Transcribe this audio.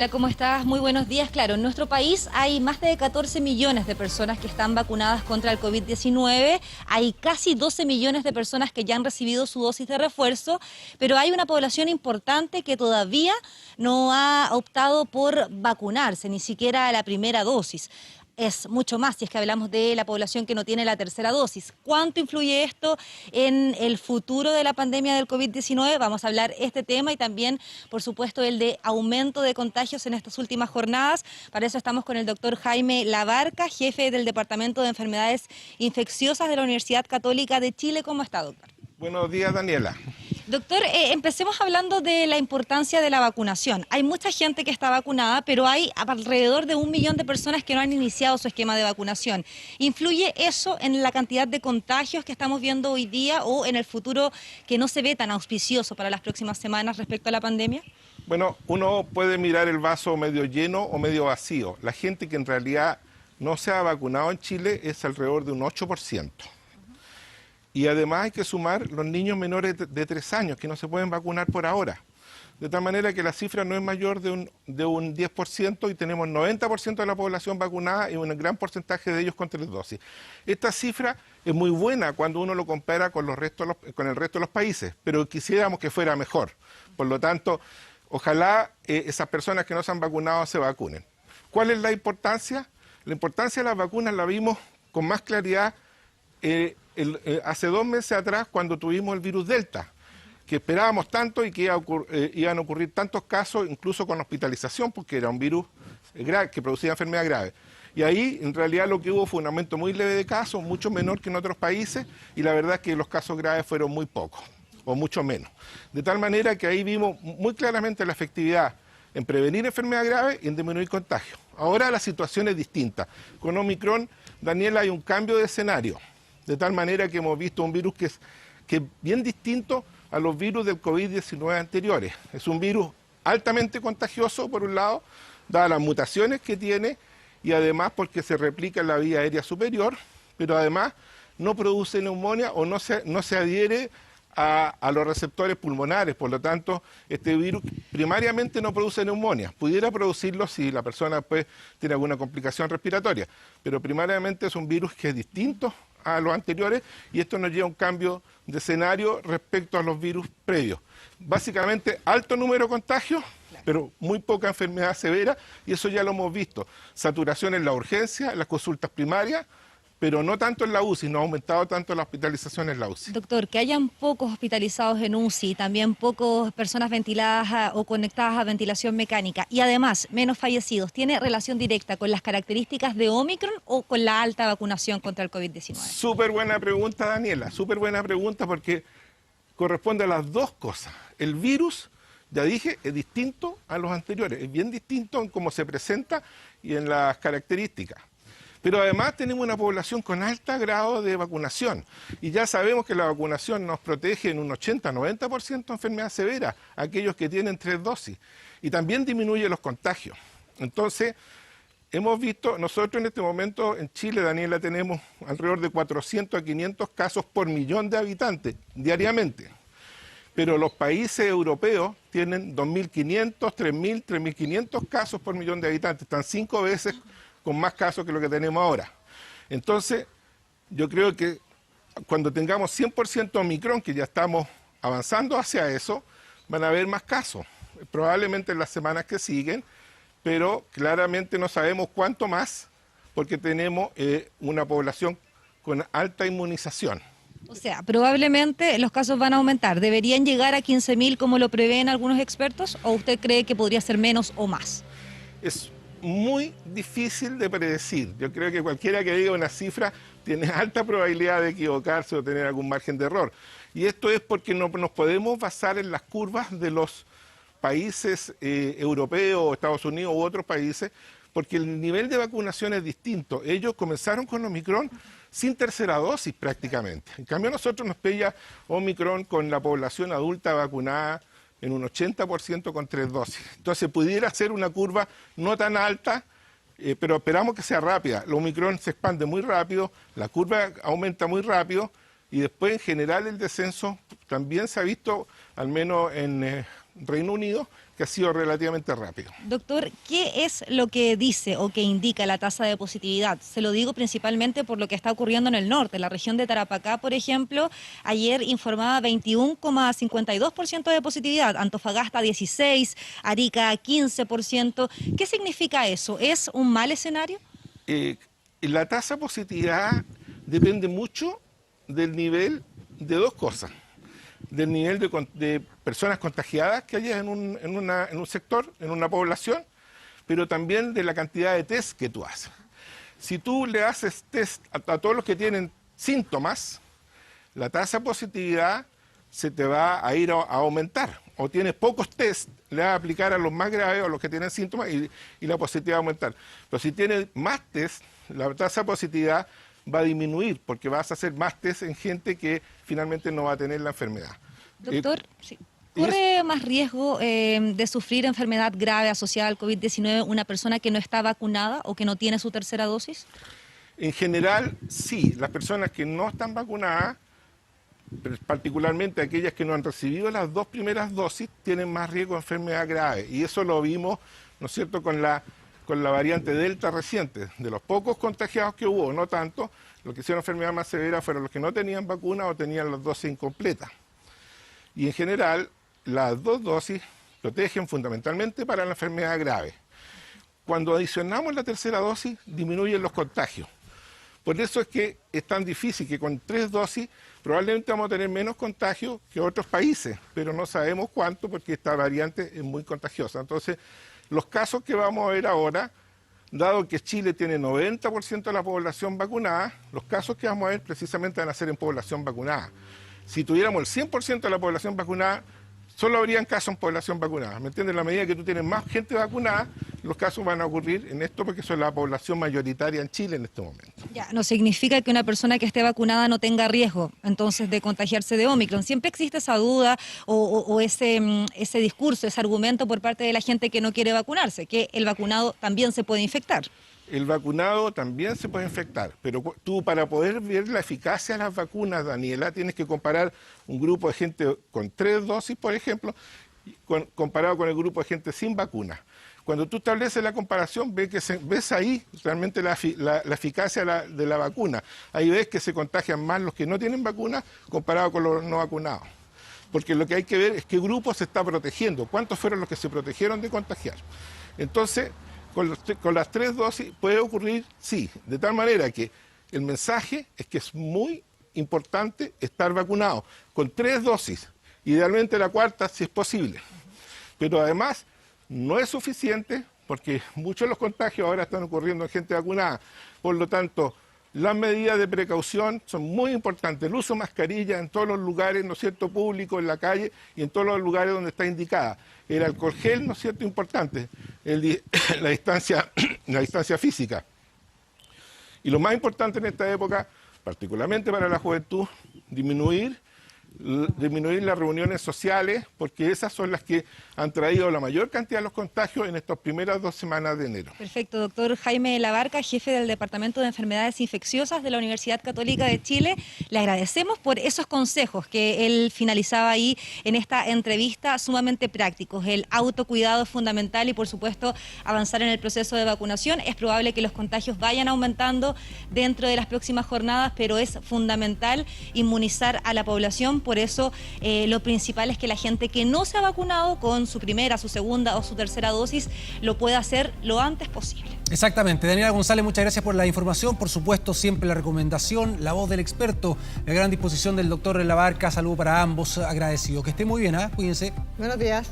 Hola, ¿cómo estás? Muy buenos días. Claro, en nuestro país hay más de 14 millones de personas que están vacunadas contra el COVID-19. Hay casi 12 millones de personas que ya han recibido su dosis de refuerzo, pero hay una población importante que todavía no ha optado por vacunarse, ni siquiera la primera dosis. Es mucho más si es que hablamos de la población que no tiene la tercera dosis. ¿Cuánto influye esto en el futuro de la pandemia del COVID-19? Vamos a hablar este tema y también, por supuesto, el de aumento de contagios en estas últimas jornadas. Para eso estamos con el doctor Jaime Labarca, jefe del Departamento de Enfermedades Infecciosas de la Universidad Católica de Chile. ¿Cómo está, doctor? Buenos días, Daniela. Doctor, empecemos hablando de la importancia de la vacunación. Hay mucha gente que está vacunada, pero hay alrededor de 1 millón de personas que no han iniciado su esquema de vacunación. ¿Influye eso en la cantidad de contagios que estamos viendo hoy día o en el futuro que no se ve tan auspicioso para las próximas semanas respecto a la pandemia? Bueno, uno puede mirar el vaso medio lleno o medio vacío. La gente que en realidad no se ha vacunado en Chile es alrededor de un 8%. Y además hay que sumar los niños menores de 3 años que no se pueden vacunar por ahora. De tal manera que la cifra no es mayor de un 10% y tenemos 90% de la población vacunada y un gran porcentaje de ellos con 3 dosis. Esta cifra es muy buena cuando uno lo compara con el resto de los países, pero quisiéramos que fuera mejor. Por lo tanto, ojalá esas personas que no se han vacunado se vacunen. ¿Cuál es la importancia? La importancia de las vacunas la vimos con más claridad hace 2 meses atrás cuando tuvimos el virus Delta, que esperábamos tanto y que iban a ocurrir tantos casos, incluso con hospitalización, porque era un virus grave, que producía enfermedad grave. Y ahí, en realidad, lo que hubo fue un aumento muy leve de casos, mucho menor que en otros países, y la verdad es que los casos graves fueron muy pocos, o mucho menos. De tal manera que ahí vimos muy claramente la efectividad en prevenir enfermedad grave y en disminuir contagios. Ahora la situación es distinta. Con Omicron, Daniela, hay un cambio de escenario, de tal manera que hemos visto un virus que es bien distinto a los virus del COVID-19 anteriores. Es un virus altamente contagioso, por un lado, dadas las mutaciones que tiene, y además porque se replica en la vía aérea superior, pero además no produce neumonía o no se adhiere a los receptores pulmonares. Por lo tanto, este virus primariamente no produce neumonía. Pudiera producirlo si la persona pues tiene alguna complicación respiratoria, pero primariamente es un virus que es distinto a los anteriores y esto nos lleva a un cambio de escenario respecto a los virus previos. Básicamente, alto número de contagios, pero muy poca enfermedad severa, y eso ya lo hemos visto. Saturación en la urgencia, en las consultas primarias, pero no tanto en la UCI, no ha aumentado tanto la hospitalización en la UCI. Doctor, que hayan pocos hospitalizados en UCI, también pocas personas ventiladas o conectadas a ventilación mecánica y además menos fallecidos, ¿tiene relación directa con las características de Omicron o con la alta vacunación contra el COVID-19? Súper buena pregunta, Daniela, súper buena pregunta porque corresponde a las dos cosas. El virus, ya dije, es distinto a los anteriores, es bien distinto en cómo se presenta y en las características. Pero además tenemos una población con alto grado de vacunación y ya sabemos que la vacunación nos protege en un 80-90% de enfermedad severa, aquellos que tienen 3 dosis, y también disminuye los contagios. Entonces, hemos visto, nosotros en este momento en Chile, Daniela, tenemos alrededor de 400 a 500 casos por millón de habitantes diariamente, pero los países europeos tienen 2.500, 3.000, 3.500 casos por millón de habitantes, están 5 veces con más casos que lo que tenemos ahora. Entonces, yo creo que cuando tengamos 100% Omicron, que ya estamos avanzando hacia eso, van a haber más casos, probablemente en las semanas que siguen, pero claramente no sabemos cuánto más, porque tenemos una población con alta inmunización. O sea, probablemente los casos van a aumentar. ¿Deberían llegar a 15.000 como lo prevén algunos expertos o usted cree que podría ser menos o más? Es muy difícil de predecir. Yo creo que cualquiera que diga una cifra tiene alta probabilidad de equivocarse o tener algún margen de error. Y esto es porque no nos podemos basar en las curvas de los países europeos, Estados Unidos u otros países, porque el nivel de vacunación es distinto. Ellos comenzaron con Omicron sin tercera dosis prácticamente. En cambio, a nosotros nos pilla Omicron con la población adulta vacunada en un 80% con 3 dosis. Entonces pudiera ser una curva no tan alta, pero esperamos que sea rápida. El Omicron se expande muy rápido, la curva aumenta muy rápido y después en general el descenso también se ha visto, al menos en Reino Unido, que ha sido relativamente rápido. Doctor, ¿qué es lo que dice o que indica la tasa de positividad? Se lo digo principalmente por lo que está ocurriendo en el norte. La región de Tarapacá, por ejemplo, ayer informaba 21,52% de positividad, Antofagasta 16%, Arica 15%. ¿Qué significa eso? ¿Es un mal escenario? La tasa de positividad depende mucho del nivel de dos cosas. Del nivel de personas contagiadas que haya en un sector, en una población, pero también de la cantidad de test que tú haces. Si tú le haces test a todos los que tienen síntomas, la tasa de positividad se te va a ir a aumentar. O tienes pocos test, le vas a aplicar a los más graves o a los que tienen síntomas y la positividad va a aumentar. Pero si tienes más test, la tasa de positividad va a disminuir porque vas a hacer más test en gente que finalmente no va a tener la enfermedad. Doctor, sí. ¿Corre más riesgo de sufrir enfermedad grave asociada al COVID-19 una persona que no está vacunada o que no tiene su tercera dosis? En general, sí. Las personas que no están vacunadas, particularmente aquellas que no han recibido las 2 primeras dosis, tienen más riesgo de enfermedad grave. Y eso lo vimos, ¿no es cierto?, con la variante Delta reciente. De los pocos contagiados que hubo, no tanto, los que hicieron enfermedad más severa fueron los que no tenían vacuna o tenían las dosis incompletas. Y en general, las 2 dosis protegen fundamentalmente para la enfermedad grave. Cuando adicionamos la tercera dosis, disminuyen los contagios. Por eso es que es tan difícil que con 3 dosis probablemente vamos a tener menos contagios que otros países, pero no sabemos cuánto porque esta variante es muy contagiosa. Entonces, los casos que vamos a ver ahora, dado que Chile tiene 90% de la población vacunada, los casos que vamos a ver precisamente van a ser en población vacunada. Si tuviéramos el 100% de la población vacunada, solo habrían casos en población vacunada. ¿Me entiendes? En la medida que tú tienes más gente vacunada, los casos van a ocurrir en esto porque son la población mayoritaria en Chile en este momento. Ya, no significa que una persona que esté vacunada no tenga riesgo, entonces, de contagiarse de Omicron. Siempre existe esa duda o ese discurso, ese argumento por parte de la gente que no quiere vacunarse, que el vacunado también se puede infectar. El vacunado también se puede infectar, pero tú para poder ver la eficacia de las vacunas, Daniela, tienes que comparar un grupo de gente con 3 dosis, por ejemplo, comparado con el grupo de gente sin vacuna. Cuando tú estableces la comparación, ves ahí realmente la eficacia de la vacuna. Ahí ves que se contagian más los que no tienen vacuna comparado con los no vacunados. Porque lo que hay que ver es qué grupo se está protegiendo, cuántos fueron los que se protegieron de contagiar. Entonces, con las 3 dosis puede ocurrir, sí, de tal manera que el mensaje es que es muy importante estar vacunado con 3 dosis, idealmente la 4ª si es posible. Pero además no es suficiente porque muchos de los contagios ahora están ocurriendo en gente vacunada. Por lo tanto, las medidas de precaución son muy importantes. El uso de mascarilla en todos los lugares, ¿no es cierto?, públicos, en la calle y en todos los lugares donde está indicada. El alcohol gel, ¿no es cierto?, importante. La distancia física. Y lo más importante en esta época, particularmente para la juventud, disminuir las reuniones sociales, porque esas son las que han traído la mayor cantidad de los contagios en estas primeras 2 semanas de enero. Perfecto, doctor Jaime Labarca, jefe del Departamento de Enfermedades Infecciosas de la Universidad Católica de Chile. Le agradecemos por esos consejos que él finalizaba ahí en esta entrevista, sumamente prácticos. El autocuidado es fundamental y, por supuesto, avanzar en el proceso de vacunación. Es probable que los contagios vayan aumentando dentro de las próximas jornadas, pero es fundamental inmunizar a la población. Por eso, lo principal es que la gente que no se ha vacunado con su primera, su segunda o su tercera dosis lo pueda hacer lo antes posible. Exactamente. Daniela González, muchas gracias por la información. Por supuesto, siempre la recomendación, la voz del experto, la gran disposición del doctor Labarca. Saludo para ambos, agradecido. Que esté muy bien, ¿eh? Cuídense. Buenos días.